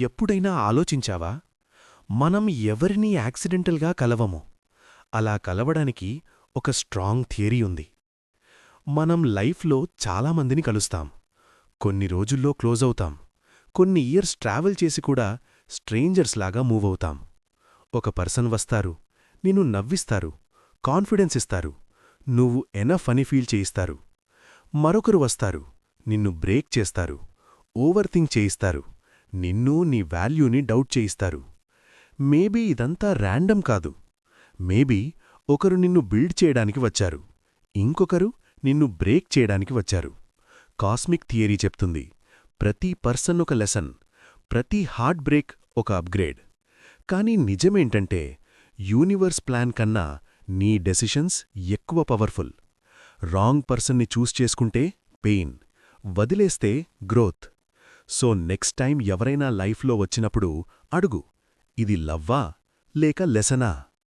ఎప్పుడైనా ఆలోచించావా? మనం ఎవరినీ యాక్సిడెంటల్గా కలవము. అలా కలవడానికి ఒక స్ట్రాంగ్ థియరీ ఉంది. మనం లైఫ్లో చాలామందిని కలుస్తాం. కొన్ని రోజుల్లో క్లోజవుతాం. కొన్ని ఇయర్స్ ట్రావెల్ చేసి కూడా స్ట్రేంజర్స్ లాగా మూవ్ అవుతాం. ఒక పర్సన్ వస్తారు, నిన్ను నవ్విస్తారు, కాన్ఫిడెన్స్ ఇస్తారు, నువ్వు ఎనఫ్ అని ఫీల్ చేయిస్తారు. మరొకరు వస్తారు, నిన్ను బ్రేక్ చేస్తారు, ఓవర్ థింక్ చేయిస్తారు, నిన్ను నీ వాల్యూని డౌట్ చేయిస్తారు. మేబీ ఇదంతా ర్యాండమ్ కాదు. మేబీ ఒకరు నిన్ను బిల్డ్ చేయడానికి వచ్చారు, ఇంకొకరు నిన్ను బ్రేక్ చేయడానికి వచ్చారు. కాస్మిక్ థియరీ చెప్తుంది, ప్రతి పర్సన్ ఒక లెసన్, ప్రతి హార్ట్ బ్రేక్ ఒక అప్గ్రేడ్. కానీ నిజమేంటంటే, యూనివర్స్ ప్లాన్ కన్నా నీ డెసిషన్స్ ఎక్కువ పవర్ఫుల్. రాంగ్ పర్సన్ని చూస్ చేసుకుంటే పెయిన్, వదిలేస్తే గ్రోత్. సో నెక్స్ట్ టైం ఎవరైనా లైఫ్లో వచ్చినప్పుడు అడుగు, ఇది లవ్వా లేక లెసనా?